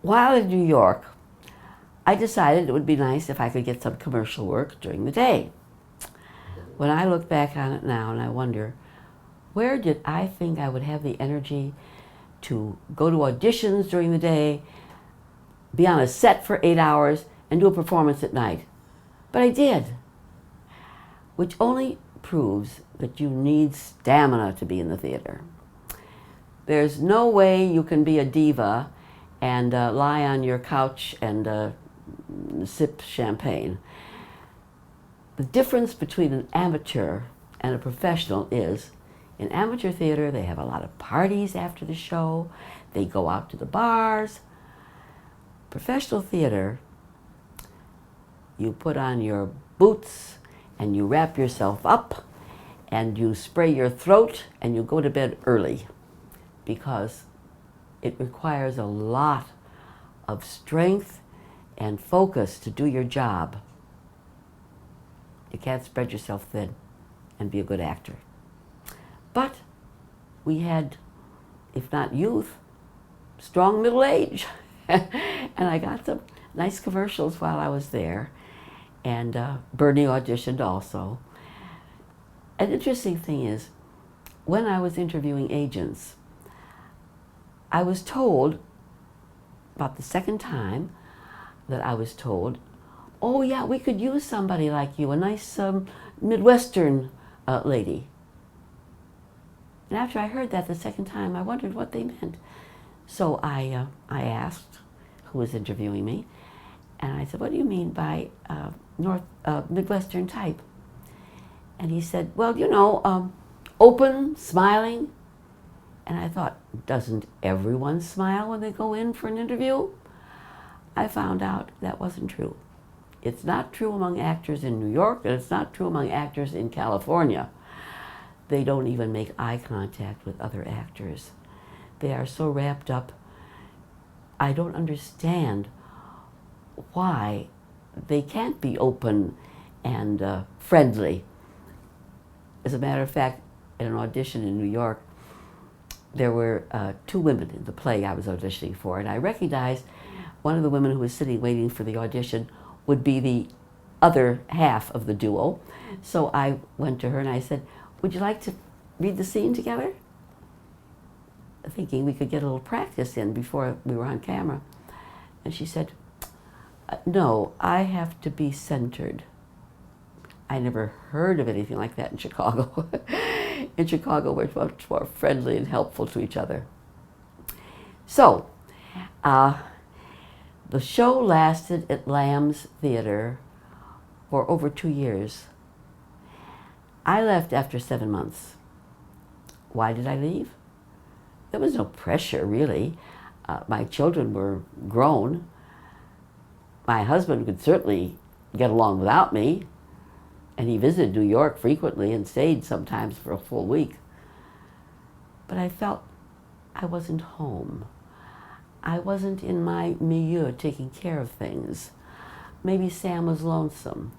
while in New York, I decided it would be nice if I could get some commercial work during the day. When I look back on it now and I wonder, where did I think I would have the energy to go to auditions during the day, be on a set for 8 hours, and do a performance at night? But I did, which only proves that you need stamina to be in the theater. There's no way you can be a diva and lie on your couch and sip champagne. The difference between an amateur and a professional is, in amateur theater, they have a lot of parties after the show. They go out to the bars. Professional theater, you put on your boots and you wrap yourself up and you spray your throat and you go to bed early, because it requires a lot of strength and focus to do your job. You can't spread yourself thin and be a good actor. But we had, if not youth, strong middle age. And I got some nice commercials while I was there. And Bernie auditioned also. An interesting thing is, when I was interviewing agents, I was told, about the second time that I was told, oh yeah, we could use somebody like you, a nice Midwestern lady. And after I heard that the second time, I wondered what they meant. So I asked who was interviewing me, and I said, what do you mean by Midwestern type? And he said, well, you know, open, smiling. And I thought, doesn't everyone smile when they go in for an interview? I found out that wasn't true. It's not true among actors in New York, and it's not true among actors in California. They don't even make eye contact with other actors. They are so wrapped up. I don't understand why they can't be open and friendly. As a matter of fact, at an audition in New York, there were 2 women in the play I was auditioning for, and I recognized one of the women who was sitting waiting for the audition would be the other half of the duo. So I went to her and I said, would you like to read the scene together? Thinking we could get a little practice in before we were on camera. And she said, no, I have to be centered. I never heard of anything like that in Chicago. In Chicago, we're much more friendly and helpful to each other. So, the show lasted at Lamb's Theater for over 2 years. I left after 7 months. Why did I leave? There was no pressure, really. My children were grown. My husband could certainly get along without me, and he visited New York frequently and stayed sometimes for a full week. But I felt I wasn't home. I wasn't in my milieu taking care of things. Maybe Sam was lonesome.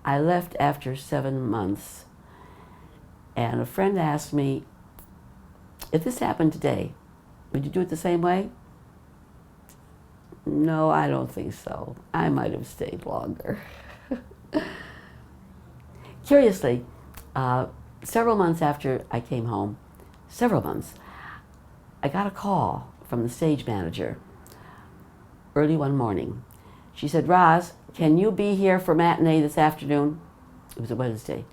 I left after 7 months, and a friend asked me, if this happened today, would you do it the same way? No, I don't think so. I might have stayed longer. Curiously, several months after I came home, I got a call from the stage manager early one morning. She said, Roz, can you be here for matinee this afternoon? It was a Wednesday.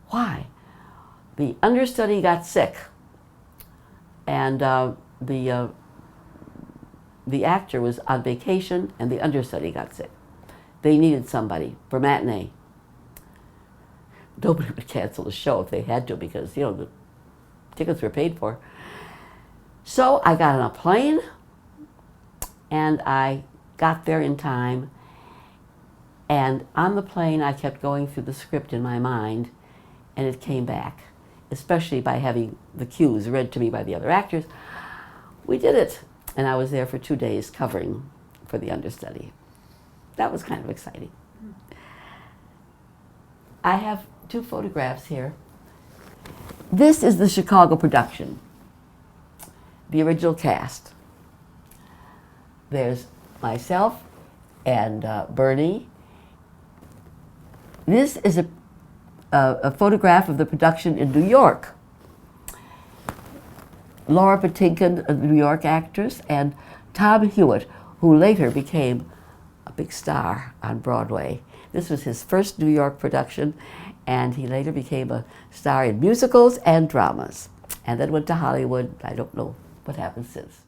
Why? The understudy got sick, and the actor was on vacation, and the understudy got sick. They needed somebody for matinee. Nobody would cancel the show if they had to, because, you know, the tickets were paid for. So I got on a plane, and I got there in time. And on the plane, I kept going through the script in my mind, and it came back, especially by having the cues read to me by the other actors. We did it, and I was there for 2 days covering for the understudy. That was kind of exciting. I have 2 photographs here. This is the Chicago production, the original cast. There's myself and Bernie. This is a photograph of the production in New York. Laura Patinkin, a New York actress, and Tom Hewitt, who later became a big star on Broadway. This was his first New York production, and he later became a star in musicals and dramas, and then went to Hollywood. I don't know what happened since.